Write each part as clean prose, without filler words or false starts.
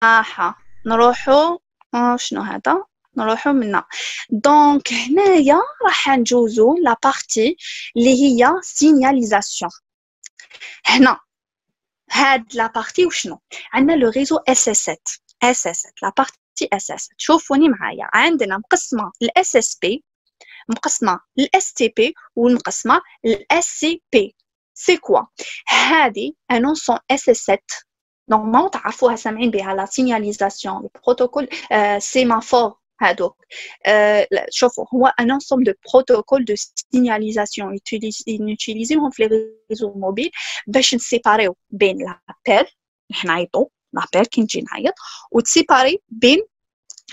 صح نروحوا شنو هذا نروحوا منا دونك هنايا راح نجوزو لا بارتي اللي هي سينياليزاسيون هنا هاد لا بارتي وشنو عندنا لو ريزو اس اس 7 اس اس 7 لا بارتي اس اس 7 شوفوني معايا عندنا مقسمه الاس اس بي مقسمه الاس تي بي ومقسمه الاس سي بي سي كوا هذه ان انسون اس اس 7 نورمالمون تعرفوها سامعين بها لا سينياليزاسيون البروتوكول سيمافور هادوك شوفوا هو ان انسومبل دو بروتوكول دو سينياليزاسيون نوتيليزيوهم في لي ريزو موبيل باش نسيباريو بين لابيل نعيطوا لابيل كي نجي نعيط وتسيباري بين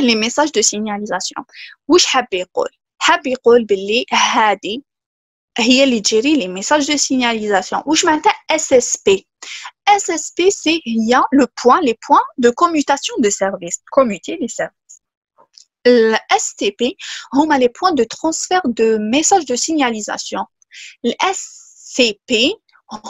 لي ميساج دو سينياليزاسيون واش حاب يقول باللي هذه هي اللي تجري لي ميساج دو سينياليزاسيون واش معناتها اس اس بي SSP, c'est il y a les points de commutation de service, commuter les services. Le STP, on a les points de transfert de messages de signalisation. Le SCP,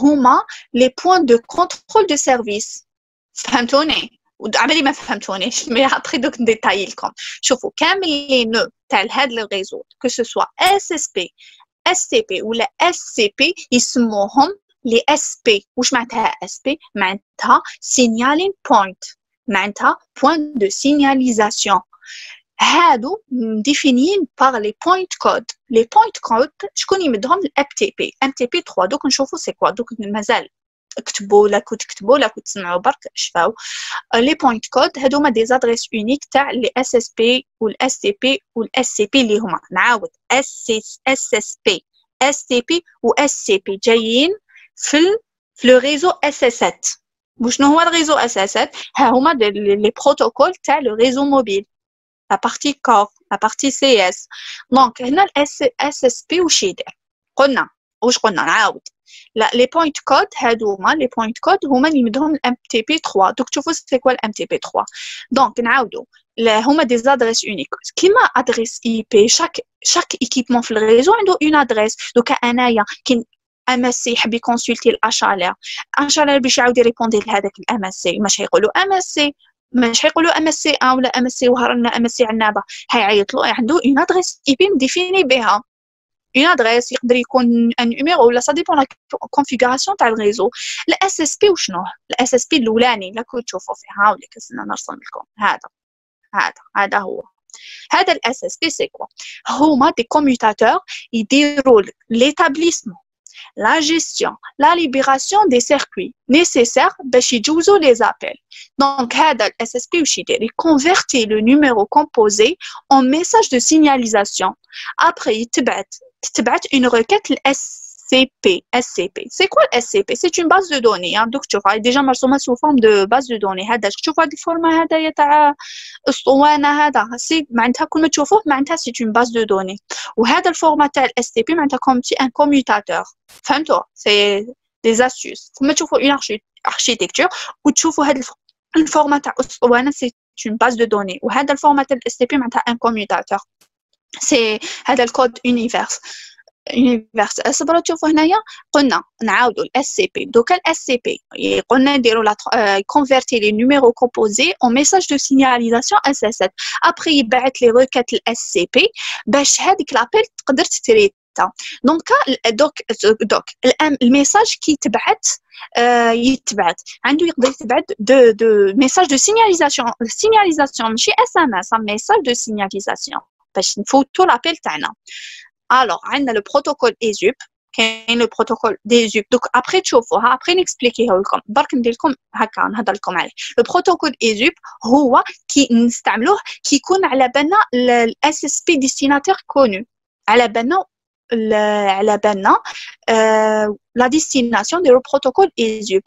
on a les points de contrôle de service. فهمتوني؟ وعملي ما فهمتونيش mais après donc détailler لكم. شوفوا كامل les nœuds تاع هذا الريزو que ce soit SSP, STP ou la SCP يسموهم les SP واش معناتها SP معناتها signaling point معناتها point de signalisation هادو مديفينيين par les point code les point code شكون يمدهم الMTP MTP 3 دوك نشوفوا سي كوا دوك مازال اكتبوا لا كنت تسمعوا برك شفاو لي بوينت كود هادو هما دي زادريس اونيك تاع لي اس اس بي والاس تي بي والاس سي بي اللي هما نعاود اس اس بي اس تي بي واس سي بي جايين في لو ريزو اس اس 7 وشنو هو الريزو اس اس 7 ها هما لي بروتوكول تاع لو ريزو موبيل لا بارتي كور لا بارتي سي اس دونك هنا الاس اس بي واش يدير واش قلنا نعاود لا لي بوينت كود هادوما لي بوينت كود هما اللي يمدهم الام تي بي 3 دوك تشوفوا سي كوا الام تي بي 3 دونك نعاودوا هما دي زادريس اونيك كيما ادريس اي بي شاك ايكيبمون في الريزو عنده اون ادريس دوكا انايا كي ام اس سي يحب يكونسلتي الاشالير باش يعاود يريبوندي لهذاك الام اس سي مش هيقولوا ام اس سي مش هيقولوا ام اس سي ولا ام اس سي وهرنا ام اس سي عنابه هيعيط له عنده اون ادريس اي بي مديفيني بها une adresse يقدر يكون un numéro ولا ça dépend la configuration تاع الريزو الاس اس بي وشنو الاس اس بي الاولاني اللي كنت تشوفوا فيه هاوليك نرسم لكم هذا هو هذا الاس اس بي سي كوا هما دي كوميوتاتور يديروا l'établissement la gestion la libération des circuits nécessaires باش يجوزوا les appels donc هذا الاس اس بي واش يدير يconvertit le numéro composé en message de signalisation après تبعت une requête SCP. C'est quoi le SCP? C'est une base de données. Donc, tu vois, déjà مرسومة sous forme de base de données. هذا تشوفوا هذه الفورمة هذايا تاع اسطوانة هذا سي معناتها كل ما تشوفوه معناتها c'est une base de données. وهذا الفورمة تاع SCP معناتها comme un commutateur. فهمتوا؟ C'est des astuces. كل ما تشوفوا une architecture وتشوفوا هذه الفورمة تاع اسطوانة c'est une base de données. وهذا الفورمة تاع SCP معناتها un commutateur. سي هذا الكود يونيفرس صبروا تشوفوا هنايا قلنا نعاودوا الاس سي بي دوكا الاس سي بي قلنا نديروا لا كونفيرتي لي نيميرو كومبوزي او ميساج دو سينياليزاسيون اس اس 7 ابري يبعث لي ريكات الاس سي بي باش هذيك لابيل تقدر تريتا دوك الميساج كي يتبعت عنده يقدر يتبعت دو ميساج دو سينياليزاسيون ماشي اس ام اس ميساج دو سينياليزاسيون باش نفوتو لابيل تاعنا الوغ عندنا لو بروتوكول ايزوب كاين لو بروتوكول ديزوب دوك ابري تشوفوها ابري نكسبليكيه لكم برك ندير لكم هكا نهضر لكم عليه لو بروتوكول ايزوب هو كي نستعملوه كي يكون على بالنا الاس اس بي ديستيناتير كونو على بالنا لا ديستيناسيون ديال البروتوكول ايزوب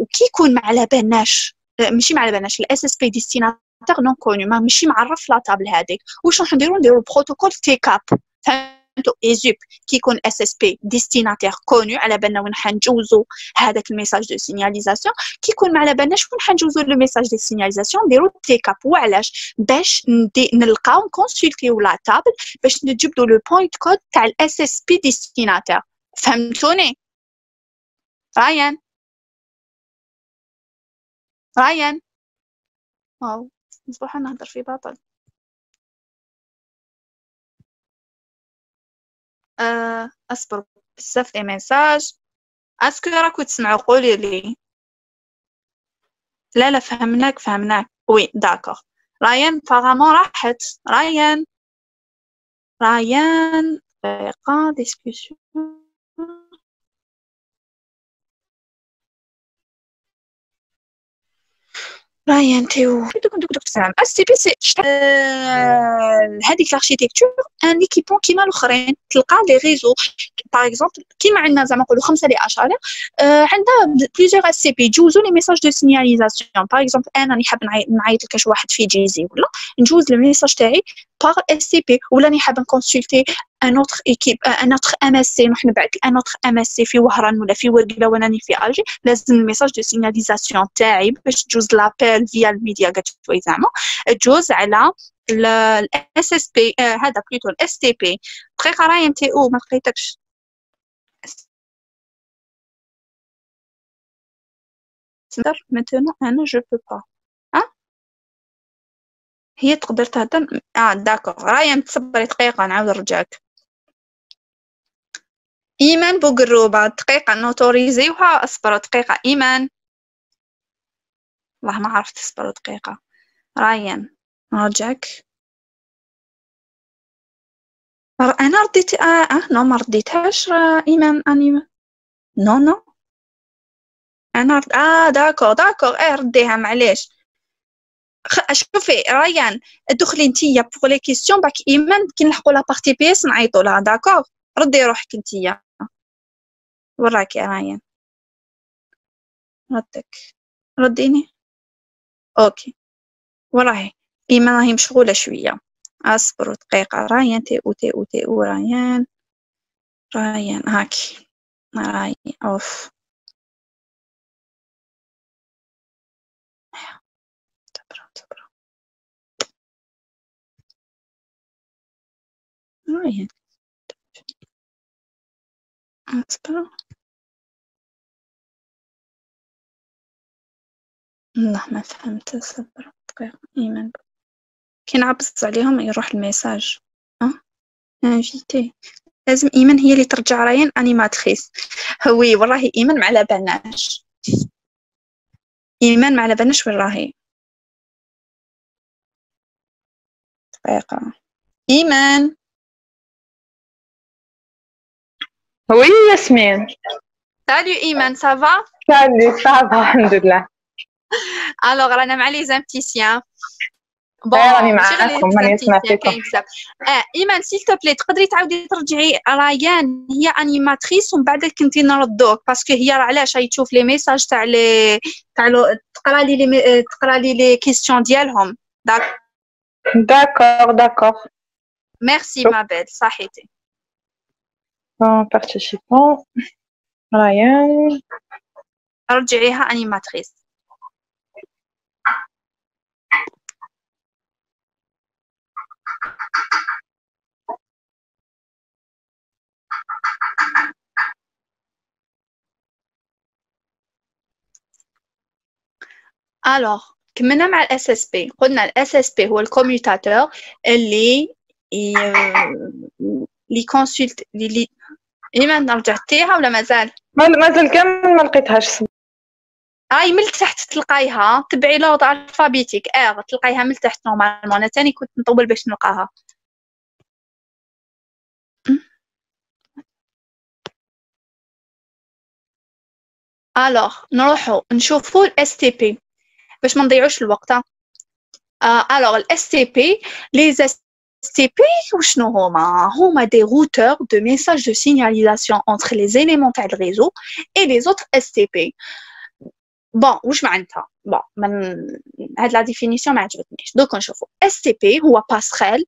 وكي يكون ما على بالناش ماشي ما على بالناش الاس اس بي ديستيناتير نون كونو ماشي معرف لا طابل هذيك واش راح نديروا بروتوكول تي كاب فهمتوا ايزوب كي يكون اس اس بي ديستيناتير كونو على بالنا وين حنجوزوا هذاك الميساج دو سينياليزاسيون كي يكون ما على بالناش وين حنجوزوا لو ميساج دو سينياليزاسيون نديروا تي كاب وعلاش باش نلقاو كونسلتيو لا طابل باش نجبدوا لو بوينت كود تاع الاس اس بي ديستيناتير فهمتوني رايان واو نصبح نهضر في باطل. اصبر بزاف دي ميساج. اسكو راكو تسمعوا قولي لي. لا فهمناك وي داكوغ. رايان فغامون راحت. رايان دقيقة ديسكوسيون. رايان تيو تسمع اس تي بي سي هذيك الاركيتكتور ان ايكيبون كيما الاخرين تلقى لي ريزو باغ اكزومبل كيما عندنا زعما نقولوا 5 لي اشارع عندها بليزيور اس تي بي جوزو لي ميساج دو سينياليزاسيون باغ اكزومبل انا راني حاب نعيط لكاش واحد في جيزي ولا نجوز الميساج تاعي باغ اس تي بي ولا راني حاب نكونسلتي ان اوتر ايكيب ان اوتر ام اس سي نروح نبعث ان اوتر ام اس سي في وهران ولا في ورقله وانا راني في الجي لازم الميساج دو سينياليزاسيون تاعي باش تجوز لابيل فيا الميديا قالت زعما تجوز على الاس اس بي هذا بلوتو الاس تي بي. دقيقه راهي انت ما لقيتكش maintenant انا جو بو با هي تقدر تهضر داكوغ راهي تصبري دقيقه نعاود نرجعك. ايمان بوقروبه دقيقه نوتوريزيوها اصبروا دقيقه ايمان والله ما عرفت اصبروا دقيقه رايان نرجعك. انا رديت نو ما رديتهاش ايمان اني نو انا داكوغ رديها معليش. شوفي ريان دخلي نتيا بوغ لي كيسيون باك ايمان كي نلحقوا لا بارتي بي اس نعيطوا لها داكوغ. ردي روحك نتيا وراكي ريان رديني اوكي وراهي ايمان راهي مشغوله شويه اصبروا دقيقه رايان تي او رايان هاكي راي اوف تبرا رايان اصبروا والله ما فهمت صبر دقيقة ايمان كي نعبس عليهم يروح الميساج انفيتي لازم ايمان هي اللي ترجع رايان انيماتريس. هوي والله ايمان ما على بالناش وين راهي. دقيقة ايمان Oui, Yasmine. Salut Iman, ça va? Salut, ça va, alhamdoulilah. Alors, رانا مع لي زامبتيسيان. راني معاكم ماني سمعتكم. ايمان سيل توبلي تقدري تعاودي ترجعي ريان هي انيماتريس ومن بعد كنتي نردوك باسكو هي راه علاش هي تشوف لي ميساج تاع تقرا لي لي كيسيون ديالهم. D'accord. ميرسي ما بيل صحيتي. Participant Ryan رجعيها انيماتريس. الوغ كملنا مع الاس اس بي. قلنا الاس اس بي هو الكوميوتاتور اللي كونسلت اللي ايمان رجعتيها ولا مازال كامل ما لقيتهاش. هاي من تحت تلقايها تبعي لوضع الفابيتيك تلقايها من تحت نورمالمون. انا تاني كنت نطول باش نلقاها. الوغ نروحو نشوفو الاس تي بي باش ما نضيعوش الوقت. الوغ الاس تي بي لي اس تي بي وشنو هما دي روتور دو ميساج دو سينياليزاسيون انتر لي زيليمون تاع الريزو اي لي زوتر اس تي بي. بون واش معناتها من هاد لا ديفينيسيون ما عجبتنيش. دوك نشوفو اس تي بي هو باسريل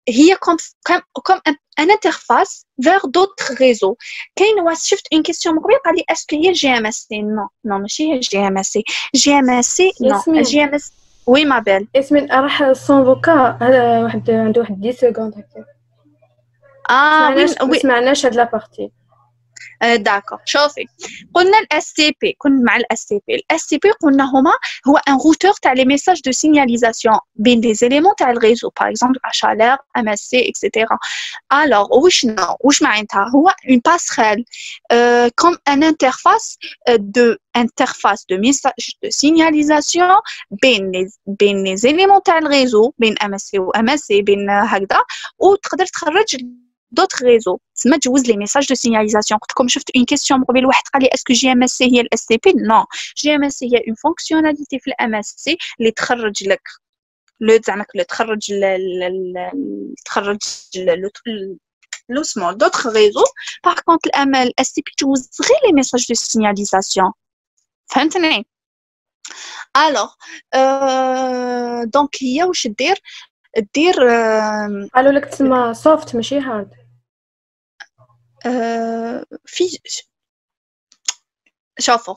هي comme un interface vers d'autres réseaux. كاين واحد شفت اون كيسيون مقبل قال لي اسكو هي جي ام اس سي. نو ماشي هي جي ام اس سي. نو جي ام اس وي ما بيل اسمين راح سون فوكا هذا واحد عنده واحد 10 سكوند هكا. ما سمعناش هاد لا بارتي. داكور شوفي قلنا الاس تي بي كنا مع الاس تي بي الاس تي بي قلنا هو ان روتور تاع لي ميساج دو سينياليزاسيون بين دي زيليمون تاع الريزو باغ اكزومبل اشالير ام اس سي اكسيتيرا الوغ واش معناتها هو اون باسريل كوم ان انترفاس دو ميساج دو سينياليزاسيون بين لي زيليمون تاع الريزو بين ام اس سي و ام اس سي بين هكذا وتقدر تخرج d'autres réseaux. تسمى تجوز لي ميساج دو سينياليزاسيون. قلت لكم شفت اون كيسيون من قبل واحد قال لي اسكو جي ام اس سي هي الاس تي بي؟ نو، جي ام اس سي هي اون فونكسيوناليتي في الام اس سي اللي تخرج لك لو زعما لو سمول دوطخ ريزو. باغ كونت الاس تي بي تجوز غير لي ميساج دو سينياليزاسيون. فهمتني؟ الوغ دونك هي واش دير قالوا لك تسمى سوفت ماشي هارد. في شوفوا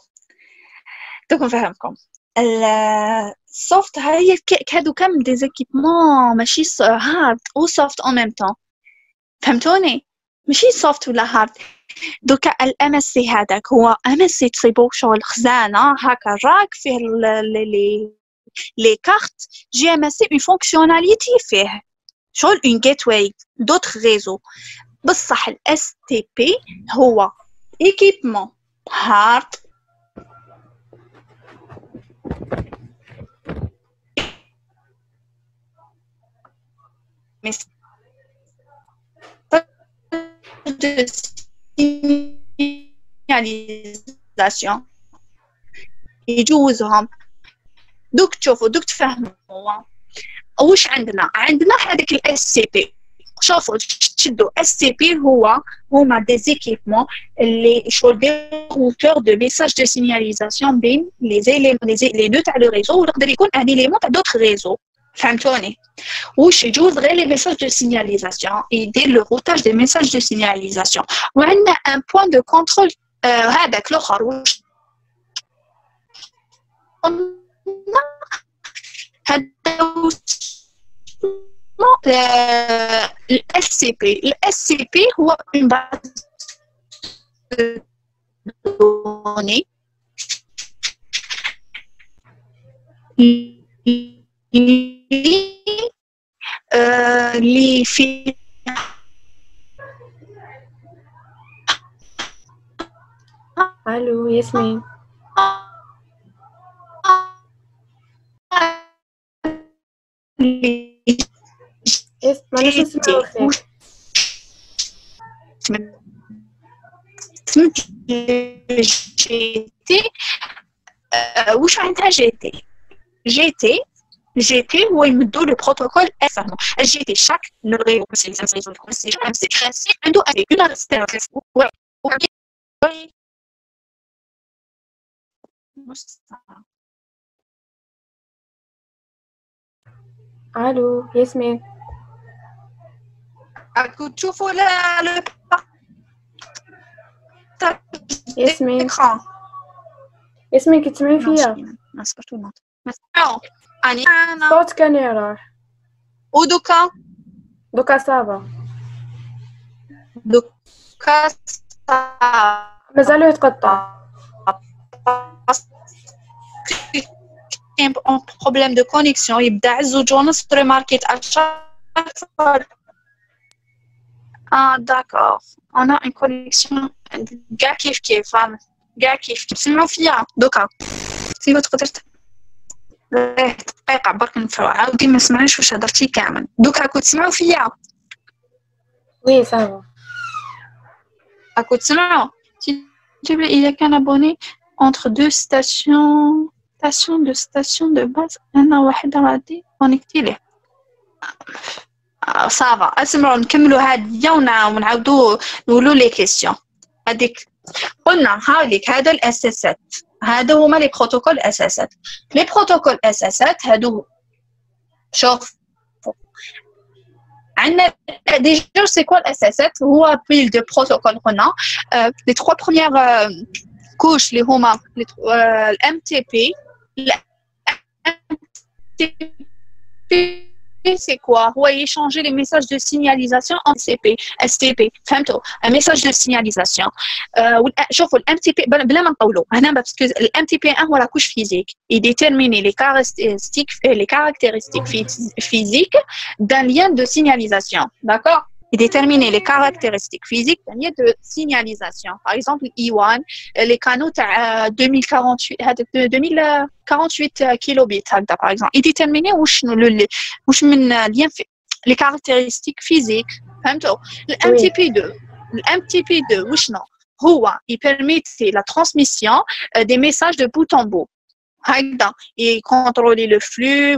دوك نفهمكم السوفت هي هادو كامل دي زيكيبمون ماشي هارد او سوفت اون ميم طون. فهمتوني؟ ماشي سوفت ولا هارد. دوكا الام اس سي هذاك هو ام اس سي تصيبو شغل خزانه هكا راك فيه لي كارت. جي ام اس سي اون فونكسيوناليتي فيه شغل اون جيت واي دوطخ ريزو. بصح الاس تي بي هو ايكيبمون هارد de signalisation يجوزهم. دوك تشوفوا دوك تفهموا واش عندنا هذاك الاس سي بي. شوفوا تشدوا اس تي بي هما دي زيكيبمون اللي شغل دي روتور دو ميساج دو سينياليزاسيون بين لي نو تاع لو ريزو ويقدر يكون ان اليمون تاع دوطخ ريزو. فهمتوني؟ واش يجوز غير لي ميساج دو سينياليزاسيون يدير لو روتاج دي ميساج دو سينياليزاسيون. وعندنا ان بوين دو كونترول هذاك الاخر واش هذا الاس سي بي. الاس سي بي هو اون باز دوني اللي في الو ياسمين ما نسمعوا فيك. سمعت جي تي. واش معناتها جي تي هو يمدوا لو بروتوكول فهموا الجي تي شاك نغيروا سي عنده اون ستيرف. الو ياسمين راكو تشوفوا لا ياسمين كتسمعي فيا؟ ما سمعتو نوت ما سمعوا انا الصوت كان يروح. ودوكا صافا مازالو يتقطع. un problème de connexion يبدا عزوج ونص ريماركيت داكور انا ان كونيكسيون كاع كيف فاهم كاع كيف تسمعوا فيا دوكا سيبو تقدر دقيقه برك نفرو عاودي ما سمعناش واش هضرتي كامل. دوكا راكو تسمعوا فيا؟ وي صافا راكو تسمعوا. جيب لي اذا كان ابوني entre deux stations de base أنا واحدة غادي كونيكتي ليه. صافا اسمعوا نكملوا هادي ونعاودوا نقولوا لي كيسيون. هذيك قلنا هاوليك هذا الاساسات هذا هما لي بروتوكول اساسات. لي بروتوكول اساسات هادو شوف عندنا ديجا سي كوا الاساسات هو بيل دو بروتوكول. قلنا لي 3 بروميير كوش اللي هما الام تي بي c'est quoi? هو échanger les messages de signalisation en STP. فهمتوا؟ un message de signalisation. شوفوا ال MTP بلا ما نطولوا هنا parce que ال MTP1 هو la couche physique. Il détermine les caractéristiques physiques d'un lien de signalisation. D'accord? Et déterminer les caractéristiques physiques d'un lien de signalisation. Par exemple, E1, les canaux 2048 kilobits, par exemple. Et déterminer les caractéristiques physiques. Le MTP2, il permet la transmission des messages de bout en bout. Et contrôler le flux,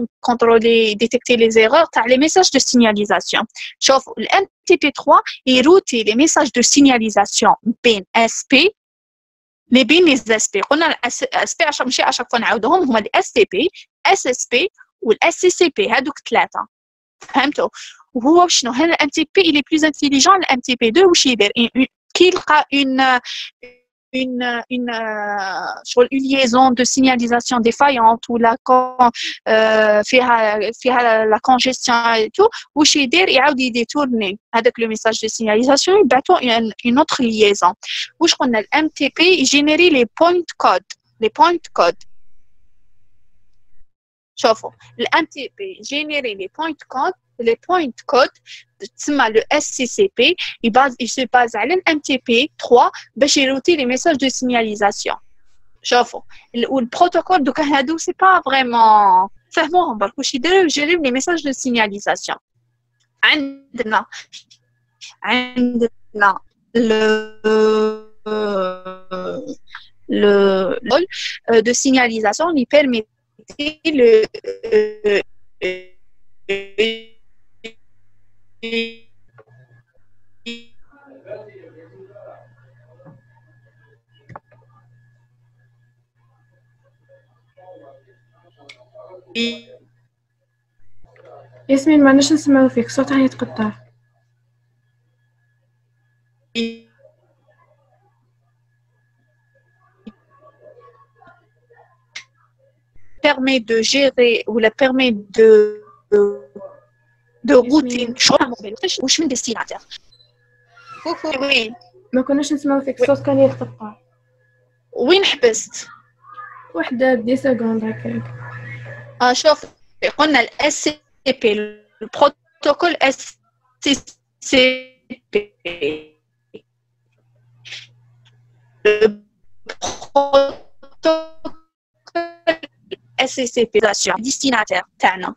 détecter les erreurs, les messages de signalisation. Sauf le MTP3, il route les messages de signalisation بين SP les SP. On a SP à chaque fois نعاودهم هما les STP, SSP ou SCCP هذوك ثلاثة. فهمتوا؟ وهو شنو هذا MTP il est plus intelligent le MTP2 واش يدير كيلقى une liaison de signalisation défaillante ou فيها la congestion et tout واش يدير يعاود يديتورني هذاك le message de signalisation يبعثوا une autre liaison واش قلنا ال MTP générer les point codes شوفوا ال MTP générer les point codes تسمى le SCCP il se base على ال MTP3 باش يروتي les messages de signalisation. شوفوا والبروتوكول دوكا هادو سي با فريمون فهموهم برك واش يديروا يجيريو les messages de signalisation. عندنا le de signalisation qui permettait ياسمين ماناش نسمعو فيك صوتها يتقطع. permet de gérer ou la permet de router واش من ديستيناتير. وي ما كناش نسمعو فيك الصوت كان يتقطع. وين حبست؟ واحد 10 سكوند هكاك. شوف قلنا ال SCP البروتوكول SCCP SCCP ديستيناتير تاعنا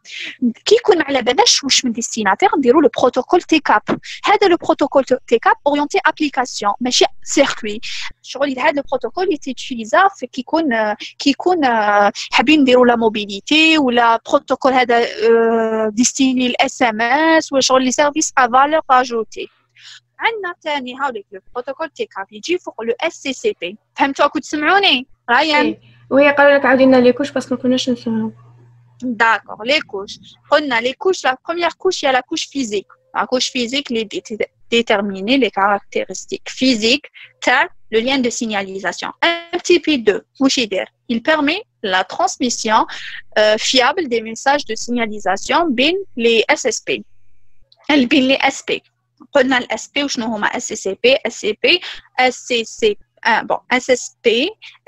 كي يكون على بالناش واش من ديستيناتير نديروا لو بروتوكول تي كاب. هذا لو بروتوكول تي كاب اورينتي ابليكاسيون ماشي سيركوي. شغل هذا لو بروتوكول يتيتيليزا كي يكون حابين نديروا لا موبيليتي ولا بروتوكول هذا ديستيني الاس ام اس وشغل لي سيرفيس ا فالور اجوتي. عندنا ثاني هاوليك لو بروتوكول تي كاب يجي فوق لو اس سي سي بي. فهمتوا كنت تسمعوني رايان؟ وي قالوا لك عاودي لنا لي كوش باسكو ما كناش نسمعو. D'accord, les couches. قلنا les couches, la première couche, il y a la couche physique. La couche physique, déterminer les caractéristiques physiques, le lien de signalisation. MTP2, il permet la transmission fiable des messages de signalisation بين les SSP. بين les SP. قلنا ال SP وشنو هما SCCP, SCP, SCCP. bon SSP,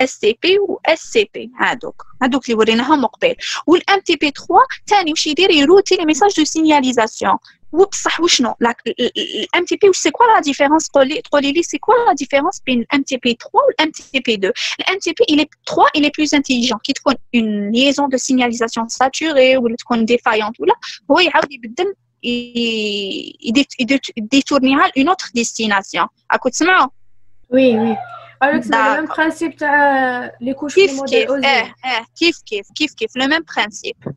SCP و SCP هادوك اللي وريناهم قبل. وال MTP3 ثاني واش يدير يروتي لي ميساج دو سينياليزاسيون. وبصح وشنو ال MTP واش سي كوا لا ديفيرونس قولي لي سي كوا لا ديفيرونس بين ال MTP3 وال MTP2. ال MTP il est plus intelligent كي تكون une liaison de signalisation saturée ولا تكون défaillante ولا هو يعاود يبدل يديتورنيها une autre destination. راكو تسمعوا؟ وي alors c'est le même principe تاع les couches du modèle OSI. كيف le même principe.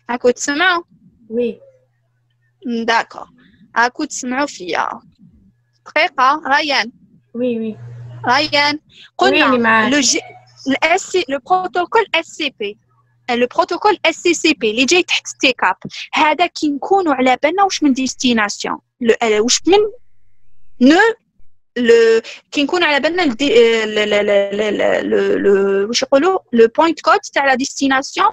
راكو تسمعوا؟ وي داكور راكو تسمعوا فيا دقيقة ريان. وي ريان قلنا le protocole SCP le protocole SCCP اللي جاي تحت تي كاب هذا كي نكونوا على بالنا واش من ديستيناسيون واش من كي نكون على بالنا واش يقولوا لو بوينت كود تاع لا ديستيناسيون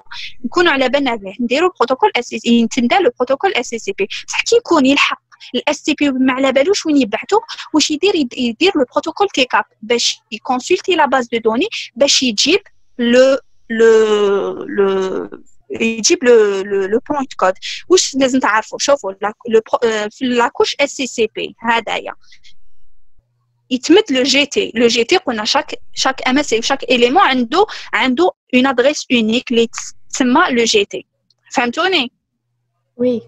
نكونوا على بالنا به نديروا البروتوكول اس اس يتندى لو بروتوكول اس اس بي بصح كي يكون يلحق الاس تي بي ما على بالوش وين يبعثوا واش يدير لو بروتوكول تيك اب باش يكونسلتي لا باز دو دوني باش يجيب يجيب لو بوينت كود واش لازم تعرفوا شوفوا في لاكوش اس سي بي هذايا يتمد لو جي تي قلنا شاك ام اس اي شاك اليمون عنده اون ادريس اونيك اللي تسمى لو جي تي فهمتوني وي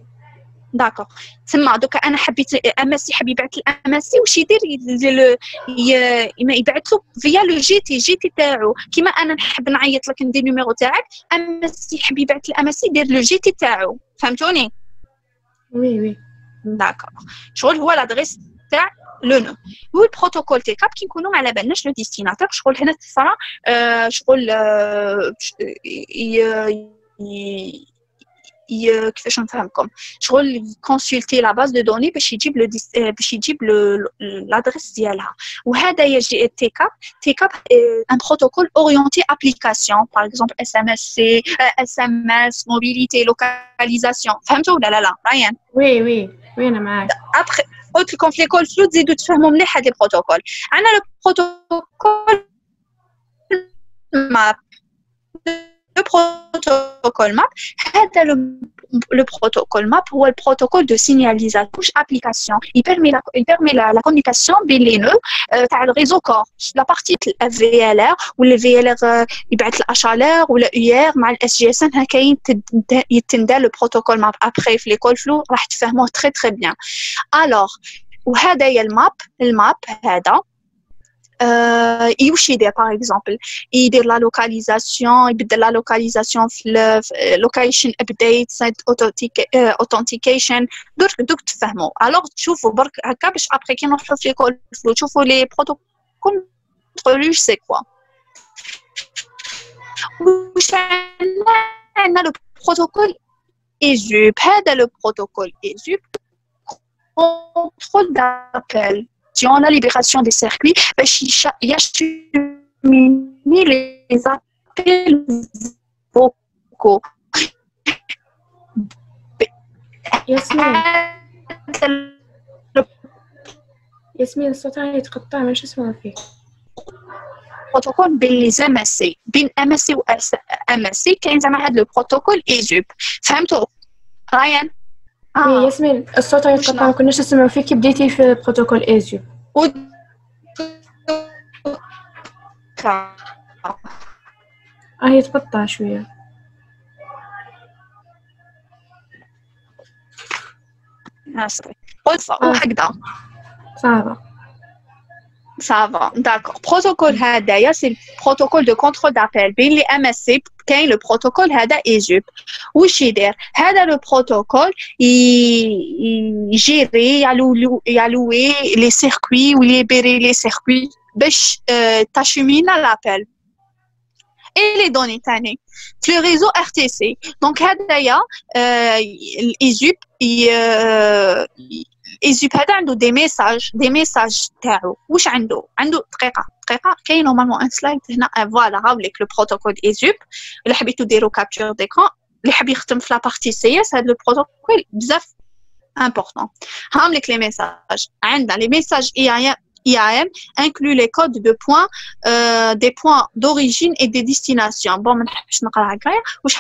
داكوغ تسمى دوكا انا حبيت ام اس سي حاب يبعث الام اس سي واش يدير يبعث له فيا لو جي تي تاعو كيما انا نحب نعيط لك ندير النيميرو تاعك ام اس سي حاب يبعث الام اس سي يدير لو جي تي تاعو فهمتوني وي داكوغ شغل هو لادريس تاع لو نو والبروتوكول تيك اب كي نكونوا على بالناش لو ديستيناتور شغل هنا تصرا شغل كيفاش نفهمكم شغل كونسلتي لا باز دو دوني باش يجيب لادريس ديالها وهذا يجي تيك اب ان بروتوكول اورينتي ابليكاسيون باغ اكزومبل اس ام اس سي اس ام اس موبيليتي لوكاليزاسيون فهمتوا ولا لا ريان وي انا معاك ابخي قلت لكم في ليكول فلو تزيدوا تفهموا مليح هذا البروتوكول عندنا لو بروتوكول ماب هذا le protocole MAP هو le protocole de signalisation couche application il permet la communication بين les nœuds تاع le réseau corps la partie VLR ou le VLR يبعث الاشالير ولا UR مع الاس جي اس ان كاين يتندى le protocole MAP après في l'école flow راح تفهموه très très bien alors وهذا هي الماب هذا يوش يدير باغ اكزومبل يدير لا لوكاليزاسيون يبدل لا لوكاليزاسيون في لوكيشن ابديت سايت اوثنتيكيشن دوك تفهموا الوغ تشوفوا برك هكا باش ابري كي نروحوا في ليكول فلو تشوفوا لي بروتوكول تقولوا سي كوا واش عندنا لو بروتوكول ايزوب هذا لو بروتوكول ايزوب كونترول دابل la libération des circuits il y a les appels vocaux ياسمين الصوت راهي يتقطع ماش نسمع فيه بروتوكول بين لي ام اس سي بين ام اس سي و ام اس سي كاين زعما هذا لو بروتوكول ايزوب فهمتوا ريان ياسمين الصوت يتقطع ما كناش نسمعوا فيك بديتي في بروتوكول ايزيو يتقطع شويه قلت هكذا صافا داكور بروتوكول هذايا سي بروتوكول دو كونترول دابيل بين لي ام اس سي كاين لو بروتوكول هذا ايزوب واش يدير هذا لو بروتوكول يجيري يالوي لي سيركوي وليبيري لي سيركوي باش تاشمينا لابيل اي لي دوني ثاني في لو ريزو ار تي سي دونك هذايا الايزوب ايزوب هذا عنده دي ميساج تاعو واش عنده دقيقه كاين نورمالمون ان سلايد هنا فوالا هاوليك لو بروتوكول ايزوب اللي حبيتو ديرو كابتور ديكران اللي حاب يختم في لابارتي سي اس هذا لو بروتوكول بزاف امبورطون هاوليك لي ميساج عندنا لي ميساج IAM inclut les codes de points des points d'origine et des destinations bon ما نحبش نقرا هكايا واش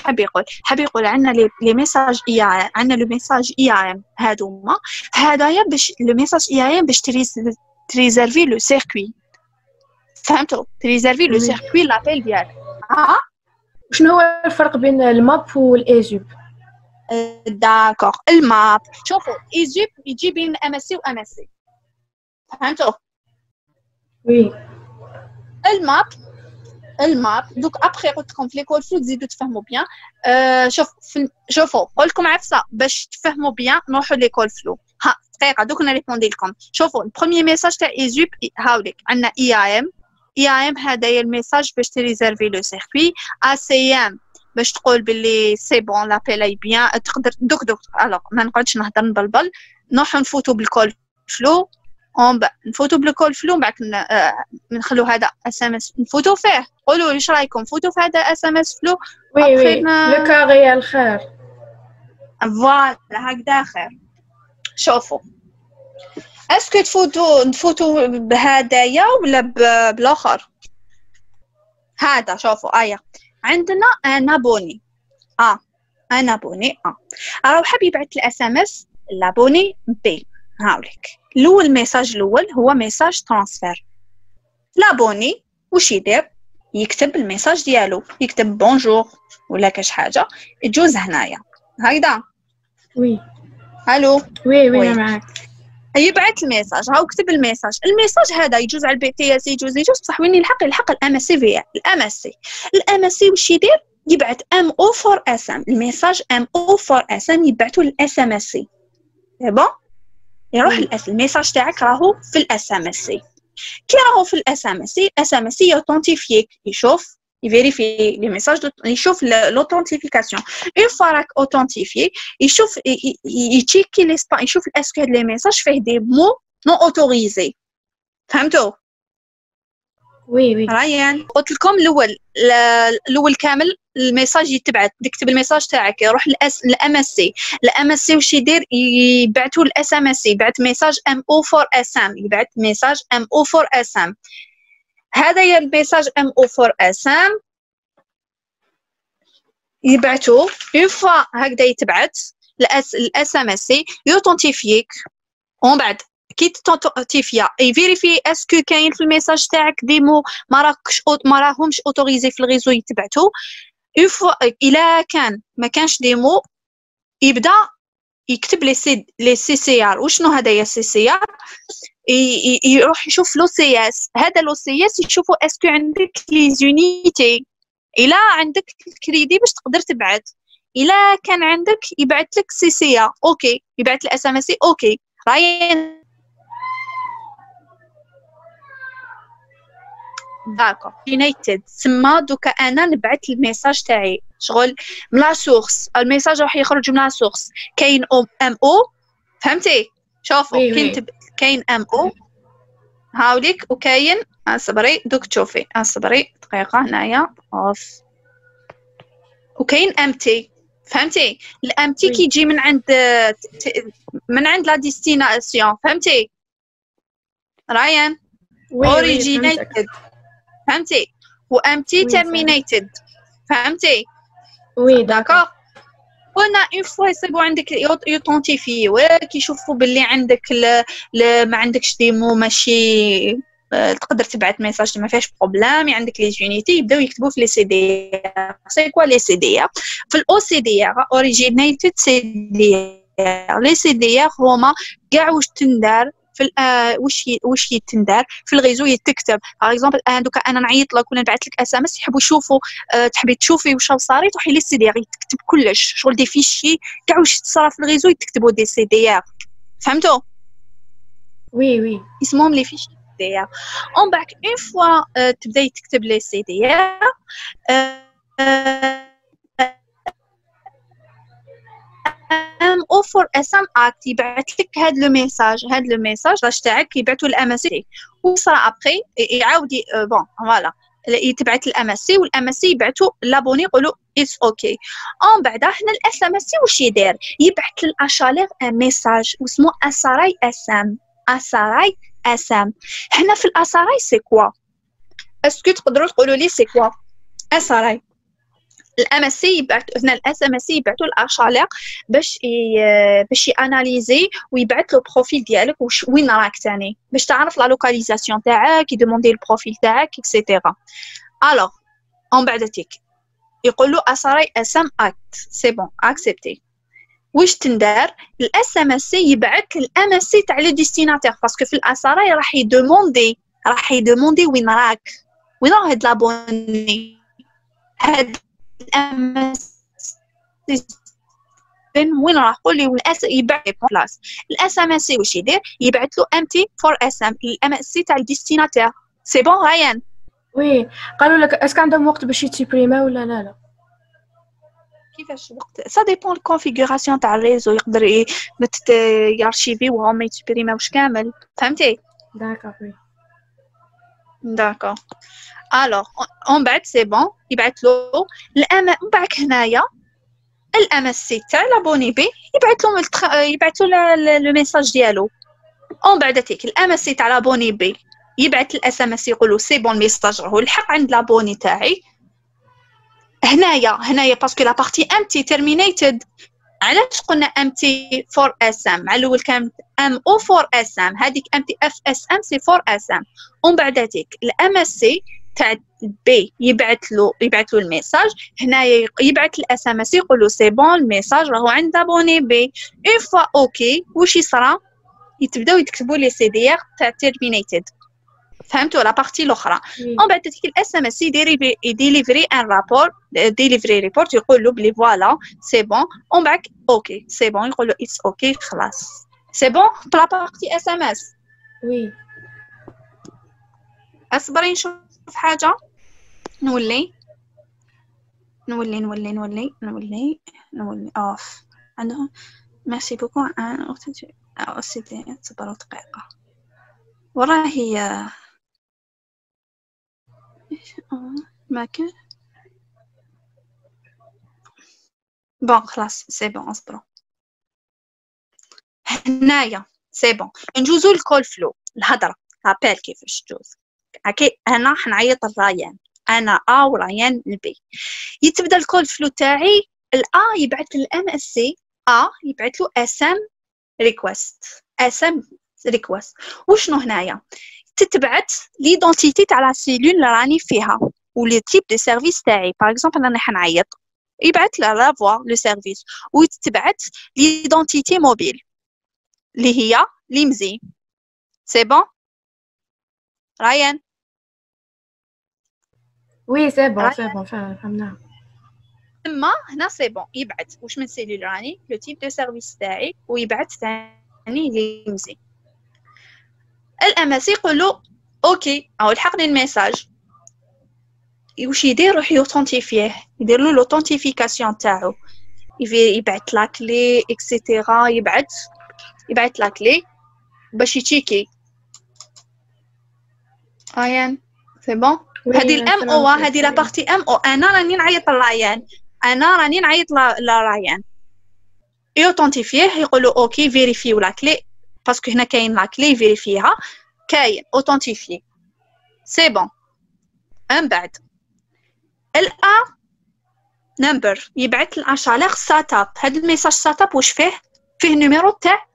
حاب يقول عندنا لي ميساج IAM عندنا لو ميساج IAM هادوما هدايا باش لو ميساج IAM باش تريزيرفي لو سيركوي فهمتوا تريزيرفي لو سيركوي لابيل ديالك شنو هو الفرق بين الماب والايزوب داكوغ الماب شوفوا ايزوب يجي بين ام اس سي و ام اس سي فهمتوا وي الماب دوك ابخي قلت لكم في ليكول فلو تزيدوا تفهموا بيان شوفوا قلت لكم عفسه باش تفهموا بيان نروحوا ليكول فلو ها دقيقه دوك نريبوندي لكم شوفوا البروميير ميساج تاع ايزوب هاوليك عندنا IAM هذايا الميساج باش تريزيرفي لو سيركوي ACM باش تقول باللي سي بون لابيل اي بيان تقدر دوك الوغ ما نقعدش نهضر نبلبل نروحوا نفوتوا بالكول فلو اون بعد نفوتو بالكول فلو من بعد نخلو هذا اس ام اس نفوتو فيه. قولوا لي واش رايكم نفوتو في هذا اس ام اس فلو؟ وي وي لو كاري الخير. فوالا هكذا خير. شوفوا اسكو نفوتو بهدايا ولا بالاخر؟ هذا شوفوا عندنا ان ابوني ان ابوني راهو حاب يبعث الاس ام اس لابوني بي. هاوليك الاول ميساج الاول هو ميساج ترانسفير. لابوني واش يدير؟ يكتب الميساج ديالو، يكتب بونجور ولا كاش حاجه تجوز هنايا هكذا. وي الو وي معاك. يبعث الميساج. هاو كتب الميساج هذا يجوز على البي تي اس، يجوز بصح وين يلحق الام اس سي في الام اس سي واش يدير؟ يبعث ام او فور اس ام. الميساج ام او فور اس ام يبعثوا للاس ام اس سي. بون يروح الميساج تاعك راهو في الاس ام اس سي. كي راهو في الاس ام اس سي يوثنتيفيك، يشوف يفيريفي لي ميساج، يشوف لوثنتيفيكاسيون. اون فوا راك اوثنتيفي يشوف يتشيكي لي سبام، يشوف اسكو هاد لي ميساج فيه دي مو نو اوتوريزي. فهمتوا؟ وي ريان قلت لكم الاول كامل الميساج يتبعت، تكتب الميساج تاعك يروح للام اس سي. الام اس سي واش يدير؟ يبعثوا الاس ام اس سي، يبعث ميساج ام او فور اس ام، يبعث ميساج ام او فور اس ام. هذا هي الميساج ام او فور اس ام يبعثوا. اون فوا هكذا يتبعت الاس ام اس سي يوثنتيفيك. ومن بعد كي تونتيفيا يفيريفي اسكو كاين في الميساج تاعك دي مو ما راهمش اوتوريزي في الريزو يتبعتو. اون فوا الا كان ما كانش دي مو يبدا يكتب لي سي سي ار. وشنو هذايا سي سي ار؟ يروح يشوف لو سي اس. هذا لو سي اس يشوفوا اسكو عندك لي زونيتي، الا عندك الكريدي باش تقدر تبعت. الا كان عندك يبعث لك سي سي ار اوكي، يبعث الاس ام اس اوكي. راهي داكو يونايتد سما دوكا انا نبعث الميساج تاعي شغل من لا سورس. الميساج راح يخرج من لا سورس. كاين ام او، فهمتي؟ شوفوا كاين ام او هاوليك، وكاين اصبري دوك تشوفي اصبري دقيقه هنايا اوف، وكاين ام تي. فهمتي؟ الام تي كيجي من عند لا ديستيناسيون. فهمتي رايان؟ اوريجينيتد فهمتي؟ و ام تي تيرمينيتد. فهمتي؟ وي داكور. قلنا اون فوا يصيبوا عندك يوثنتيفي وكيشوفوا باللي عندك ما عندكش دي مو ماشي تقدر تبعت ميساج ما فيهاش بروبليم، عندك لي جونيتي يبداو يكتبوا في لي سي دي. سي كوا لي سي دي؟ في الاو سي دي اوريجينيتد سي دي. لي سي دي هما كاع واش تندار في واش يتندار في الريزو يتكتب. باغ اكزومبل دوكا انا نعيط لك ولا نبعث لك اس ام اس يحبوا يشوفوا تحبي تشوفي واش صاري تروحي لي سي دي تكتب كلش شغل دي فيشي كاع واش تصرا في الريزو يتكتبوا دي سي دي. فهمتوا؟ وي اسمهم لي فيشي دي. اون باك اون فوا تبداي تكتب لي سي دي ام او فور اس ام اكت يبعث لك هاد لو ميساج تاعك يبعثوا الام اس سي. وصرا ابخي يعاود بون فوالا يتبعث الام اس سي، والام اس سي يبعثوا لابوني يقولوا اتس اوكي. اون بعدا حنا الاس ام اس سي واش يدير؟ يبعث للاشالير ان ميساج واسمو اساراي اس ام. حنا في الاساراي سي كوا؟ اسكو تقدروا تقولوا لي سي كوا اساراي؟ الام اس سي يبعث هنا الاس ام اس سي يبعثوا الاشالير باش ياناليزي ويبعث له بروفيل ديالك وين راك ثاني باش تعرف لا لوكاليزاسيون تاعك، يدوموندي البروفيل تاعك اكسيتيرا. الوغ اون بعد تيك يقول له اساراي اس ام اكت سي بون اكسبتي. واش تندار؟ الاس ام اس سي يبعث الام اس سي تاع لو ديستيناتير باسكو في الاساراي راح يدوموندي وين راك، وين راه هاد لابوني هاد الام اس وين راح قولي والاس يبعث بلاص الاس ام اس سي واش يدير؟ يبعث له ام تي فور اس ام الام اس سي تاع الديستيناتير. سي بون غايان؟ وي قالوا لك اسك عندهم وقت باش يتسيبريما ولا لا؟ كيفاش وقت؟ سا ديبون الكونفيغوراسيون تاع الريزو، يقدر يارشيفي وهم ما يتسيبريماوش كامل. فهمتي؟ D'accord, oui. D'accord. Alors, on بعد c'est bon, يبعث له من بعد هنايا الام اس سي تاع لابوني بي يبعث له لو ميساج ديالو. ومن بعد تيك الام اس سي تاع لابوني بي يبعث الاس ام اس يقول له سي بون الميساج راهو لحق عند لابوني تاعي. هنايا باسكو لا بارتي امتي تيرمينيتد. علاش قلنا امتي فور اس ام؟ على الاول كانت ام او فور اس ام، هذيك امتي اف اس ام سي فور اس ام. ومن بعد تيك الام اس سي تاع بي يبعث له الميساج. هنايا يبعث الاس ام اس يقول له سي بون الميساج راهو عند ابوني بي. اون فوا اوكي واش يصرى؟ يتبداو يكتبوا لي سي دي ار تاع تيرمينيتد. فهمتوا لا بارتي الاخرى؟ ومن بعد تيك الاس ام اس يديليفري ان رابور، ديليفري ريبورت يقول له بلي فوالا سي بون. ومن بعد اوكي سي بون يقول له اتس اوكي خلاص سي بون بلا بارتي اس ام اس. وي اصبري نشوف حاجه. نولي اوف عندهم. ميرسي بوكو ان اختي سيدي صبروا دقيقه وراه هي ما كان بون خلاص سي بون اصبروا. هنايا سي بون نجوزو الكول فلو الهضره لابيل كيفاش تجوز. انا حنعيط لرايان، انا ا وريان البي. يتبدا الكول فلو تاعي الا يبعث الام اس سي يبعث له اس ام ريكويست. وشنو هنايا تتبعت ليدونتيتي تاع لا سيلول اللي راني فيها ولي تيب دو سيرفيس تاعي. باغ اكزومبل انا حنعيط يبعث لا فوا لو سيرفيس، ويتبعت ليدونتيتي موبيل اللي هي ليمزي. سي بون رايان؟ وي سي بون فهمنا. اما هنا سي بون يبعث واش من سيلول راني لو تيب دو سيرفيس تاعي، ويبعث ثاني ليمزي. الام اس يقول له اوكي او لحقني الميساج. واش يدير؟ يروح يوثنتيفيه، يدير له لوثنتيفيكاسيون تاعو، يبعث لا كلي اكسيتيرا. يبعث لا كلي باش يتشيكي. ايان سي بون. هذه الام او هذه لا بارتي ام او. انا راني نعيط لرايان، لرايان يوثنتيفيه يقول له اوكي فيريفيو لا كلي باسكو هنا كاين لا كلي فيريفيها. كاين اوثنتيفي سي بون. من بعد الأ نمبر يبعث الاشالير ساتاب. هذا الميساج ساتاب واش فيه النيميرو تاع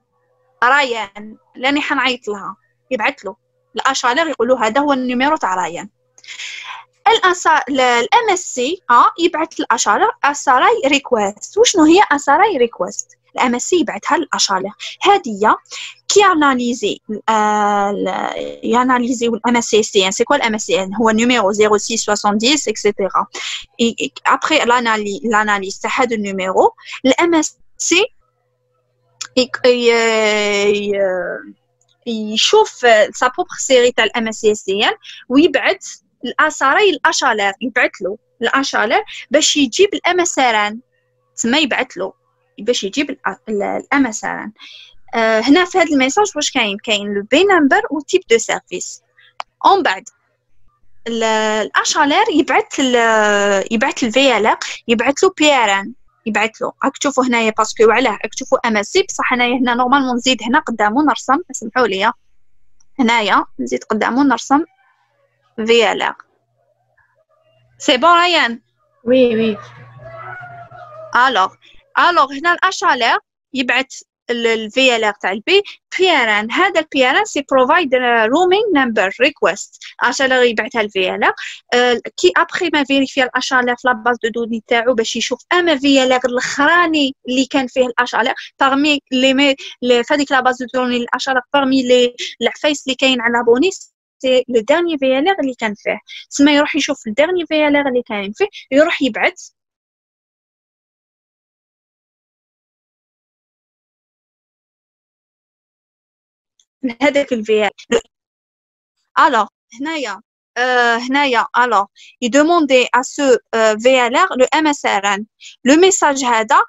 رايان لاني حنعيط لها. يبعث له الاشالير يقول له هذا هو النيميرو تاع رايان. الام اس سي يبعث الاشالير اساراي ريكويست. وشنو هي اساراي ريكويست؟ الام اس سي يبعثها للاشالير. هذه كي ياناليزي الام اس سي. سي كوا الام اس سي؟ هو النيميرو 06 70 اكسيتيرا. ابري لاناليز تاع هذا النيميرو الام اس سي يشوف سا بروبر سيري تاع الام اس سي ويبعث الاساراي الاشالير. يبعث له الاشالير باش يجيب الامسران. تما يبعث له باش يجيب الامسران. هنا في هذا الميساج واش كاين لو بي نمبر و تيب دو سيرفيس. ومن بعد الاشالير يبعث الفي ال يبعث له بي ار ان. يبعث له راك تشوفوا هنايا باسكو علاه راك تشوفوا ام اس سي بصح انايا هنا نورمالمون نزيد هنا قدامو نرسم. اسمحوا لي هنايا نزيد قدامو نرسم في ال ار. سي بون ريان؟ وي الوغ هنا الاشالير يبعث الفي ال ار تاع البي بي ار ان. هذا البي ار ان سي بروفايد رومينغ نمبر ريكويست. اشالير يبعثها الفي ال ار كي ابخي ما فيريفي الاشالير في لاباز دو دوني تاعو باش يشوف اما في ال ار الاخراني اللي كان فيه الاشالير باغمي لي فهاديك لاباز دو دوني الاشالير باغمي لي العفايس اللي كاين على بونيس سي لو ديرني في ال ار اللي كان فيه. تسمى يروح يشوف الديرني في ال ار اللي كاين فيه يروح يبعث هذاك الفي ال. الوغ هنايا الوغ يدوموندي ا سو في ال ار لو ام اس ار ان. لو ميساج هذا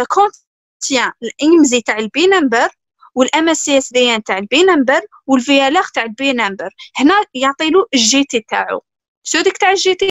كونتيان الامزي تاع البي نمبر والام اس سي اس دي ان تاع البي نمبر والفي ال ار تاع البي نمبر. هنا يعطي له الجي تي تاعو. شو ديك تاع الجي تي